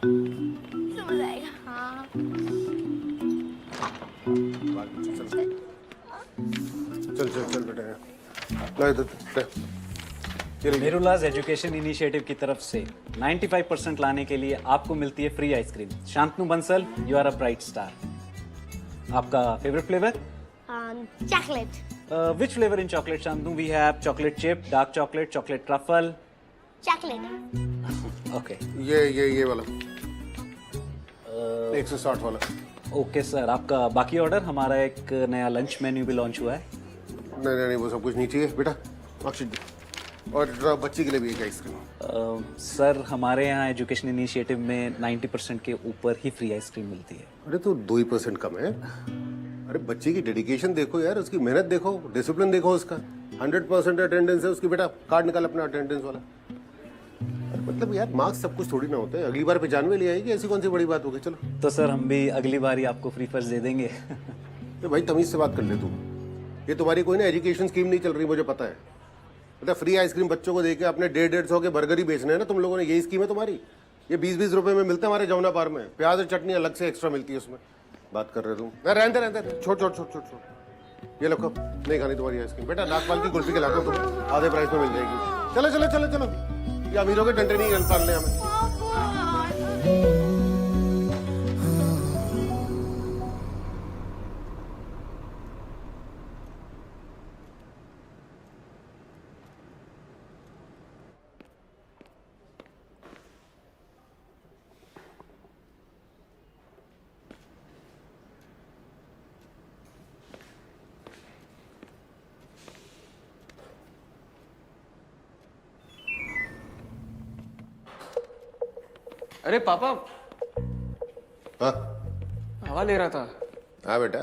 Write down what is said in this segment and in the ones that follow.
समझ आएगा। हाँ। चल चल चल बेटा, ला इधर ले। ये लीजिए। मेरुलाज एजुकेशन इनिशिएटिव की तरफ से 95% लाने के लिए आपको मिलती है free ice cream. Shantanu Bansal, you are a bright star. आपका favourite flavour? Chocolate. Which flavour in chocolate Shantanu? We have chocolate chip, dark chocolate, chocolate truffle. Chocolate. Okay ये वाला 160 वाला। ओके सर, आपका बाकी ऑर्डर? हमारा एक नया लंच मेन्यू भी लॉन्च हुआ है। नहीं नहीं नहीं, वो सब कुछ नहीं चाहिए बेटा, मार्कशीट दे। और बच्ची के लिए भी एक आइसक्रीम। सर हमारे यहाँ एजुकेशन इनिशिएटिव में 90% के ऊपर ही फ्री आइसक्रीम मिलती है। अरे तो 2% कम है। अरे बच्ची की डेडिकेशन देखो यार, उसकी मेहनत देखो, डिसिप्लिन देखो उसका। 100% अटेंडेंस है उसकी बेटा। कार्ड निकाल अपना अटेंडेंस वाला। अरे मतलब यार मार्क्स सब कुछ थोड़ी ना होते हैं। अगली बार 95 ले आएगी, ऐसी कौन सी बड़ी बात होगी। चलो तो सर हम भी अगली बार आपको फ्री फर्स्ट दे देंगे। ये भाई तमीज से बात कर ले तू। ये तुम्हारी कोई ना एजुकेशन स्कीम नहीं चल रही, मुझे पता है। मतलब फ्री आइसक्रीम बच्चों को देके अपने 150-150 के बर्गर ही बेचने हैं ना तुम लोगों ने। यही स्कीम है तुम्हारी। ये 20-20 रुपए में मिलते हैं हमारे जमुना पार में। प्याज और चटनी अलग से एक्स्ट्रा मिलती है उसमें। बात कर रहे तुम। रहने दे, छोड़। ये लो कब नहीं खानी तुम्हारी आइसक्रीम बेटा। नागपाल की कुल्फी खिला दो तुम, आधे प्राइस में मिल जाएगी। चलो। ये अमीरों के डंडे नहीं गल पालने हमें। अरे पापा, हाँ हवा ले रहा था। हाँ बेटा,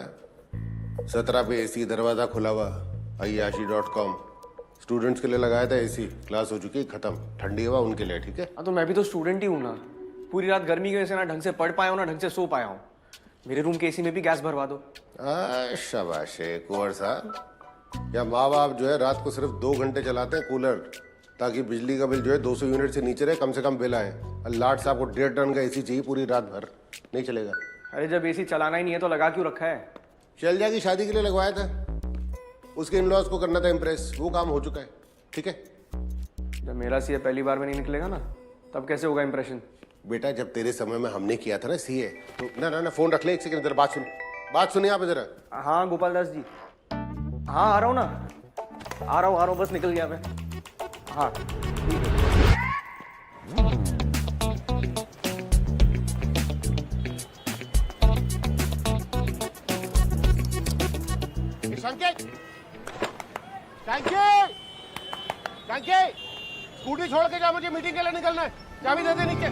17 पे एसी, दरवाजा खुला हुआ। ayyashi.com स्टूडेंट्स के लिए लगाया था एसी। क्लास हो चुकी है खत्म, ठंडी हवा उनके लिए, ठीक है। हाँ तो मैं भी तो स्टूडेंट ही हूँ ना। पूरी रात गर्मी की वजह से ना ढंग से पढ़ पाया हूँ ना ढंग से सो पाया हूँ। मेरे रूम के एसी में भी गैस भरवा दो। शाबाश है कुंवर साहब। या माँ बाप जो है रात को सिर्फ 2 घंटे चलाते हैं कूलर, ताकि बिजली का बिल जो है 200 यूनिट से नीचे रहे, कम से कम बिल आए। और लाट साहब को 1.5 टन का एसी चाहिए पूरी रात भर। नहीं चलेगा। अरे जब एसी चलाना ही नहीं है तो लगा क्यों रखा है? चल जाएगी, शादी के लिए लगवाया था। उसके इन लॉज को करना था इम्प्रेस, वो काम हो चुका है, ठीक है। जब मेरा सीए पहली बार में नहीं निकलेगा ना, तब कैसे होगा इंप्रेशन? बेटा जब तेरे समय में हमने किया था ना सीए, तो ना फोन रख ले एक सेकंड, इधर बात सुनिए आप इधर। हाँ गोपाल दास जी, हाँ आ रहा हूँ ना, आ रहा हूँ बस निकल गया मैं। हाँ संकेत, स्कूटी छोड़ के जा, मुझे मीटिंग के लिए निकलना है। चाबी दे दे नीचे।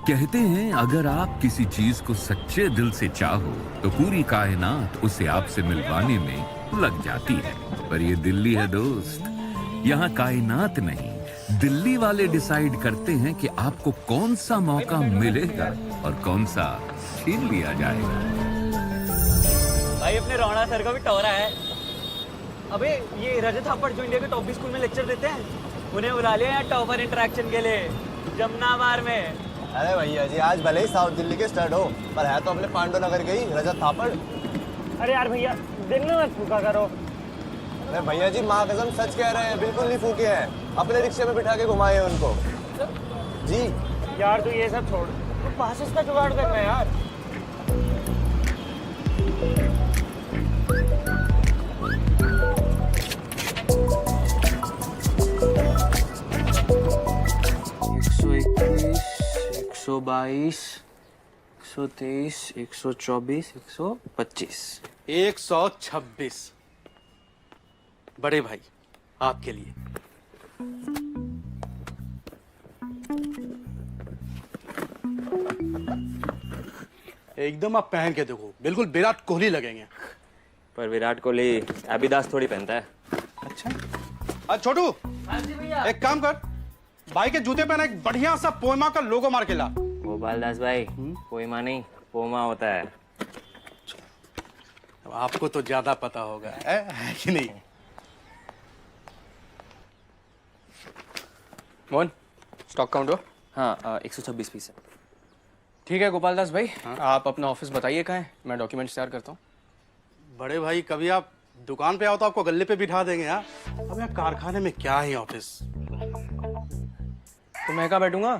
कहते हैं अगर आप किसी चीज को सच्चे दिल से चाहो तो पूरी कायनात उसे आपसे मिलवाने में लग जाती है। पर ये दिल्ली है दोस्त, यहाँ कायनात नहीं, दिल्ली वाले डिसाइड करते हैं कि आपको कौन सा मौका मिलेगा और कौन सा छीन लिया जाएगा। भाई अपने रौना सर का भी टोरा है। अबे ये रजत थापड़ जो इंडिया के टॉप स्कूल में लेक्चर देते हैं, उन्हें बुला लिया यार टॉपर इंटरेक्शन के लिए जमुना बार में। अरे भैया जी, आज भले ही साउथ दिल्ली के स्टड हो, पर है तो अपने पांडु नगर गई रजत थापड़। अरे यार भैया दिन में मत फूका करो। अरे भैया जी माँ कसम सच कह रहे हैं, बिल्कुल नहीं फूके हैं। अपने रिक्शे में बिठा के घुमाए हैं उनको जी। यार तू ये सब छोड़, तू पासेस का जुगाड़ करना है यार। सौ 22, 123, 124, 125, 126 बड़े भाई आपके लिए। एकदम आप पहन के देखो, बिल्कुल विराट कोहली लगेंगे। पर विराट कोहली अभिदास थोड़ी पहनता है। अच्छा छोटू, एक काम कर, भाई के जूते पे ना एक बढ़िया सा पोमा का लोगो मार के ला। गोपाल दास भाई पोइमा नहीं पोमा होता है। अब आपको तो ज्यादा पता होगा है कि नहीं? मोहन स्टॉक काउंट हो? हाँ 126 पीस है। ठीक है गोपाल दास भाई, आप अपना ऑफिस बताइए कहाँ है, मैं डॉक्यूमेंट्स तैयार करता हूँ। बड़े भाई कभी आप दुकान पे आओ तो आपको गले पे बिठा देंगे यार। अब यहाँ कारखाने में क्या है ऑफिस। तो मैं कहाँ बैठूंगा?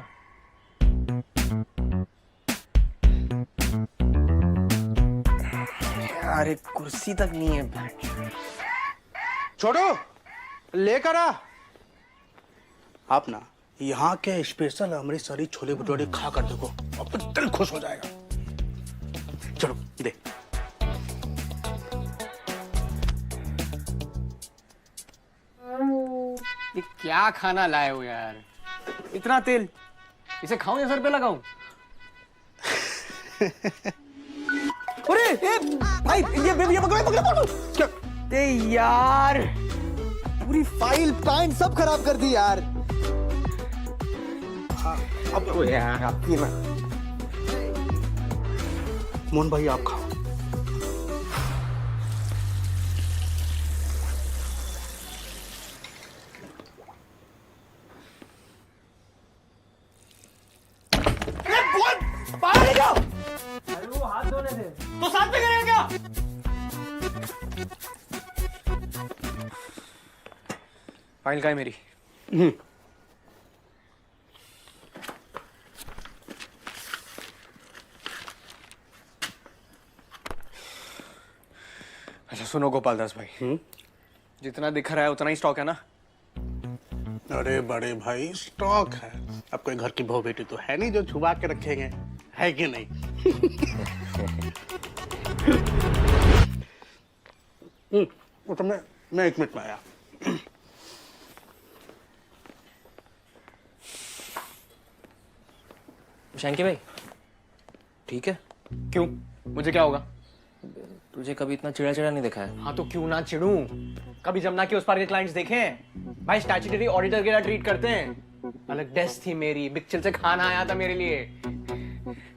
अरे कुर्सी तक नहीं है बैठ। छोटू लेकर आ। आप ना यहाँ के स्पेशल अमृतसरी छोले भटूरे खा कर देखो, अब तो दिल खुश हो जाएगा। चलो दे। ये क्या खाना लाए हो यार, इतना तेल, इसे खाऊं या सर पे लगाऊं? अरे ए, भाई ये पकड़ो। क्या? ए यार पूरी फाइल पैन सब खराब कर दी यार। अब ओ यार आपकी ना। मोहन भाई आप खाओ। तो साथ में करेगा क्या? फाइल का है मेरी? अच्छा सुनो गोपाल दास भाई, जितना दिख रहा है उतना ही स्टॉक है ना? अरे बड़े भाई स्टॉक है, अब कोई घर की बहू बेटी तो है नहीं जो छुपा के रखेंगे, है कि नहीं? वो तो मैं 1 मिनट में आया। शैंकी भाई ठीक है? क्यों, मुझे क्या होगा? तुझे कभी इतना चिड़ा नहीं देखा है। हाँ तो क्यों ना चिढ़ूं? कभी जमुना के उस पार के क्लाइंट्स देखे हैं? भाई स्टैट्यूटरी ऑडिटर के ट्रीट करते हैं। अलग डेस्क थी मेरी, बिक्चल से खाना आया था मेरे लिए।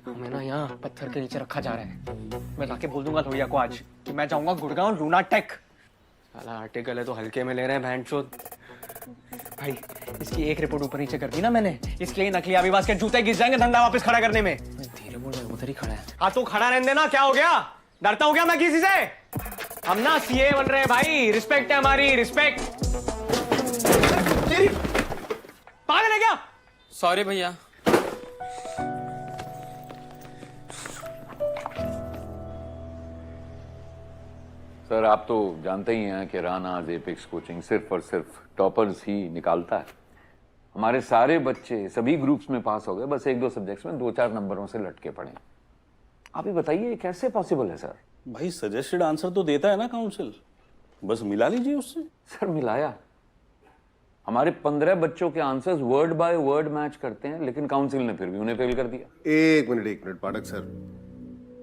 हमें ना यहाँ पत्थर के नीचे रखा जा रहा है। मैं जाके बोल दूंगा लोहिया को आज कि मैं जाऊंगा गुड़गांव लूना टेक। साला आर्टिकल है तो हल्के में ले रहे हैं भैंचोद। भाई इसकी एक रिपोर्ट ऊपर नीचे कर दी ना मैंने, इसके लिए नकली आदिवासी के जूते घिस जाएंगे धंधा वापस खड़ा करने में। धीरे बोल रहा है, उधर ही खड़ा है। हाँ तो खड़ा रहने देना, क्या हो गया? डरता हूँ क्या मैं किसी से? हम ना सीए बन रहे हैं भाई, रिस्पेक्ट है हमारी, रिस्पेक्ट। पागल है क्या? सॉरी भैया। सर आप तो जानते ही हैं कि राना एपेक्स कोचिंग सिर्फ और सिर्फ टॉपर्स ही निकालता है। हमारे सारे बच्चे सभी ग्रुप्स में पास हो गए, बस 1-2 सब्जेक्ट्स में 2-4 नंबरों से लटके पड़े। आप ही बताइए कैसे पॉसिबल है सर? भाई सजेस्टेड आंसर तो देता है ना काउंसिल, बस मिला लीजिए उससे। सर मिलाया, हमारे 15 बच्चों के answers word by word match करते हैं, लेकिन काउंसिल ने फिर भी उन्हें फेल कर दिया। एक मिनट पाठक सर,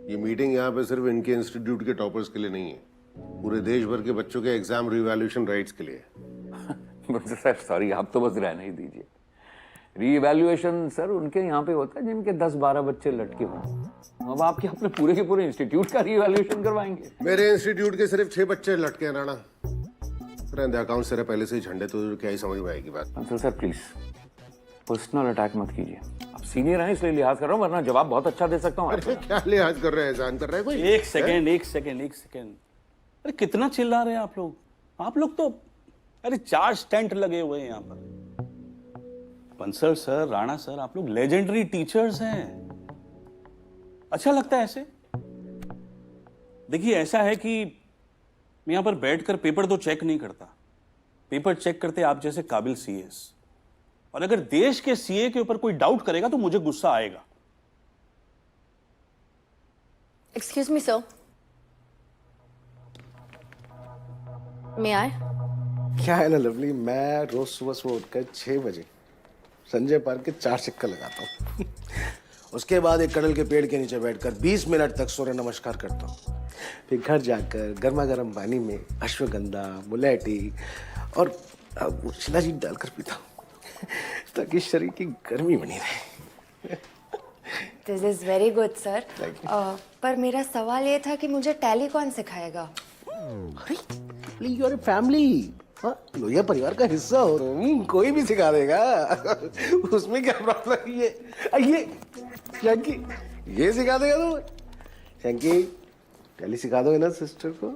ये मीटिंग यहाँ पे सिर्फ इनके इंस्टीट्यूट के टॉपर्स के लिए नहीं है, पूरे देश भर के बच्चों के एग्जाम रिवैल्यूएशन राइट्स के लिए। सर सॉरी, आप तो बस रहने ही दीजिए। रीइवैल्यूएशन सर उनके यहाँ पे होता है जिनके 10-12 बच्चे लटके हों। अब आपके अपने पूरे के पूरे इंस्टीट्यूट का रीइवैल्यूएशन करवाएंगे? मेरे इंस्टीट्यूट के सिर्फ 6 बच्चे लटके हैं राणा। रहने अकाउंट से पहले से ही झंडे, तो क्या ही समझ में आएगी बात। Uncle sir please personal attack मत कीजिए, आप सीनियर हैं इसलिए लिहाज कर रहा हूँ, वरना जवाब बहुत अच्छा दे सकता हूँ। अरे क्या लिहाज कर रहे हैं, एहसान कर रहे हैं कोई? एक सेकेंड। अरे कितना चिल्ला रहे हैं आप लोग? आप लोग तो अरे 4 स्टैंड लगे हुए हैं यहाँ पर। बंसल सर, राणा सर, आप लोग लेजेंडरी टीचर्स हैं। अच्छा लगता है ऐसे? देखिए ऐसा है कि मैं यहां पर बैठकर पेपर तो चेक नहीं करता, पेपर चेक करते आप जैसे काबिल सीएस। और अगर देश के सीए के ऊपर कोई डाउट करेगा तो मुझे गुस्सा आएगा। एक्सक्यूज मी सर, मे आई? क्या है ना लवली, मैं रोज सुबह उठकर 6 बजे संजय पार्क के 4 चक्कर लगाता हूँ। उसके बाद एक कटहल के पेड़ के नीचे बैठकर 20 मिनट तक सूर्य नमस्कार करता हूँ। फिर घर जाकर गर्मा गर्म पानी में अश्वगंधा, मुलेठी और शिलाजीत डालकर पीता हूँ ताकि शरीर की गर्मी बनी रहे। This is very good sir. पर मेरा सवाल ये था कि मुझे टैली कौन सिखाएगा? अरे यू आर ए फैमिली, हाँ, लोहिया परिवार का हिस्सा हो तुम, कोई भी सिखा देगा। उसमें क्या प्रॉब्लम? ये शंकी, ये सिखा देगा तुम? शंकी, टैली सिखा दोगे ना सिस्टर को?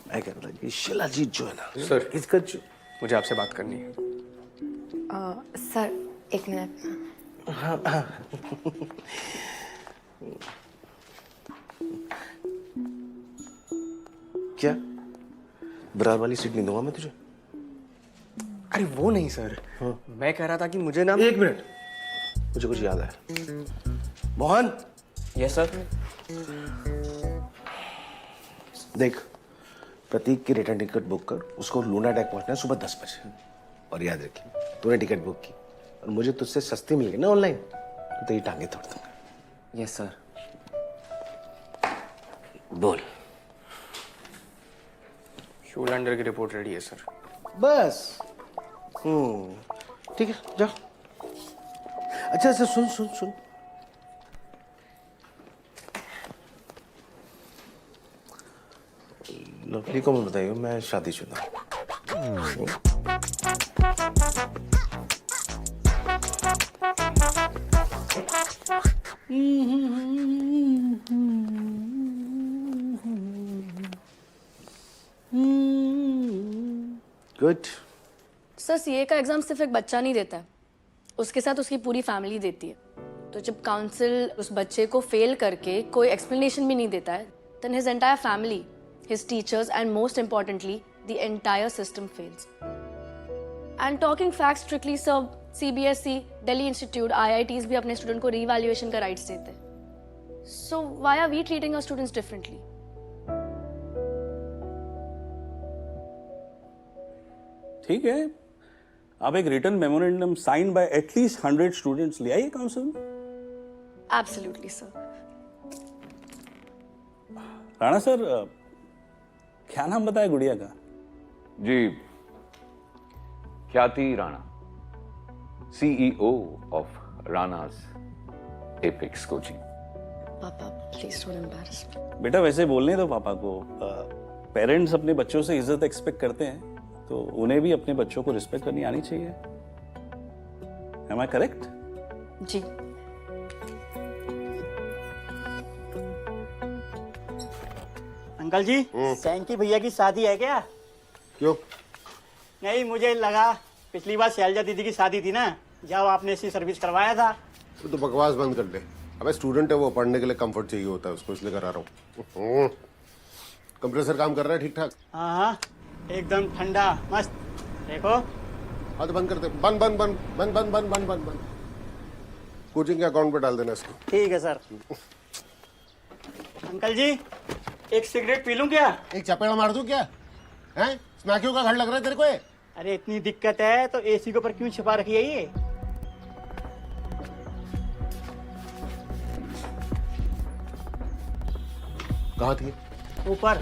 मैं कह रहा था कि शिलाजीत जो है ना सर, इसका मुझे आपसे बात करनी है। सर, एक मिनट ना। क्या बराबर वाली सीट नहीं दूंगा मैं तुझे? अरे वो नहीं सर, मैं कह रहा था कि मुझे ना। एक मिनट, मुझे कुछ याद है। Mohan, yes sir. देख, प्रतीक की रिटर्न टिकट बुक कर, उसको लूना टैक पहुंचना है सुबह 10 बजे। और याद रखिए, तूने टिकट बुक की और मुझे तुझसे सस्ती मिल गई ना ऑनलाइन, तो तेरी टांगे तोड़ दूंगा। Yes sir. बोल। शूलैंडर की रिपोर्ट रेडी है सर। बस ठीक है, जाओ। अच्छा अच्छा, सुन सुन सुन, लवली को मैं बताइए मैं शादीशुदा हूँ। गुड। सर, सीए का एग्जाम सिर्फ एक बच्चा नहीं देता है, उसके साथ उसकी पूरी फैमिली देती है। तो जब काउंसिल उस बच्चे को फेल करके कोई एक्सप्लेनेशन भी नहीं देता है, then his entire family, his teachers and most importantly the entire system fails. And talking facts strictly, sir, CBSE, Delhi Institute, IITs भी अपने स्टूडेंट को रीवैल्यूएशन का राइट्स देते हैं। So why are we treating our students differently? ठीक है, आप एक return memorandum sign by at least 100 students ले आइए काउंसिल में। Absolutely, sir. राणा सर, क्या नाम बताया गुड़िया का? जी, ख्याति Rana, CEO of Rana's Apex Coaching. Papa, please don't embarrass me. बेटा वैसे बोलने दो पापा को। पेरेंट्स अपने बच्चों से इज्जत एक्सपेक्ट करते हैं, तो उन्हें भी अपने बच्चों को रिस्पेक्ट करनी आनी चाहिए। Am I correct? जी। अंकल जी, सैंकी भैया की शादी है क्या? क्यों? नहीं, मुझे लगा पिछली बार शैलजा दीदी की शादी थी ना, जब आपने ऐसी सर्विस करवाया था। तो बकवास बंद कर दे। अबे स्टूडेंट है वो, पढ़ने के लिए कंफर्ट चाहिए होता है उसको, इसलिए करा रहा हूँ। कंप्रेसर काम कर रहा है ठीक ठाक? हाँ हाँ, एकदम ठंडा मस्त। देखो। हाँ तो बंद कर दे। बंद बंद बंद बंद बंद बंद बंद बंद बंद। कोचिंग के अकाउंट पे डाल देना इसको। ठीक है सर। अंकल जी, एक सिगरेट पी लूं क्या? एक चपेड़ा मार दूं क्या? हैं? स्नैकियों का घर लग रहा है तेरे को ये? अरे इतनी दिक्कत है तो एसी के ऊपर क्यों छिपा रखी है ये? कहाँ थी? ऊपर।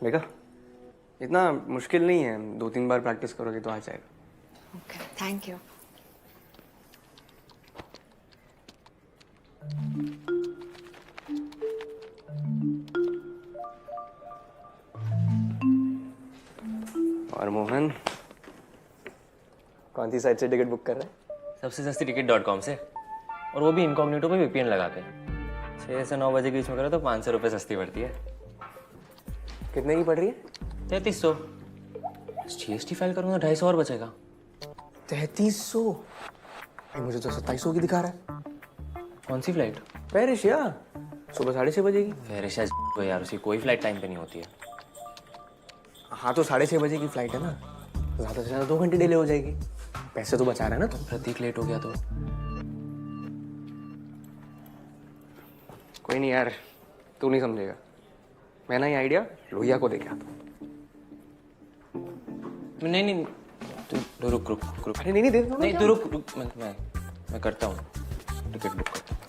देखा, इतना मुश्किल नहीं है, 2-3 बार प्रैक्टिस करोगे तो आ जाएगा। Okay, thank you. और मोहन कौन सी साइट से टिकट बुक कर रहा है? सबसे सस्ती ticket.com से, और वो भी इनकॉग्निटो पे VPN लगा के। 6 से 9 बजे के बीच में करो तो 500 रुपये सस्ती पड़ती है। कितने की पड़ रही है? 3300। GST फाइल करूँगा 250 और बचेगा। 3300? मुझे तो 2700 की दिखा रहा है। कौन सी फ्लाइट? पेरिस या सुबह 6:30 बजे की। पेरिस यार, उसकी कोई फ्लाइट टाइम पे नहीं होती है। हाँ तो 6:30 बजे की फ्लाइट है ना, ज्यादा से ज्यादा 2 घंटे डिले हो जाएगी। पैसे तो बचा रहा है ना तुम। प्रतीक लेट हो गया तो? कोई नहीं यार, तू नहीं समझेगा। मैं ना ये आइडिया लोहिया को दे के आता हूँ। नहीं, तू रुक। अरे नहीं दे दो। नहीं, तू रुक, मैं करता हूँ, टिकट बुक करता हूँ।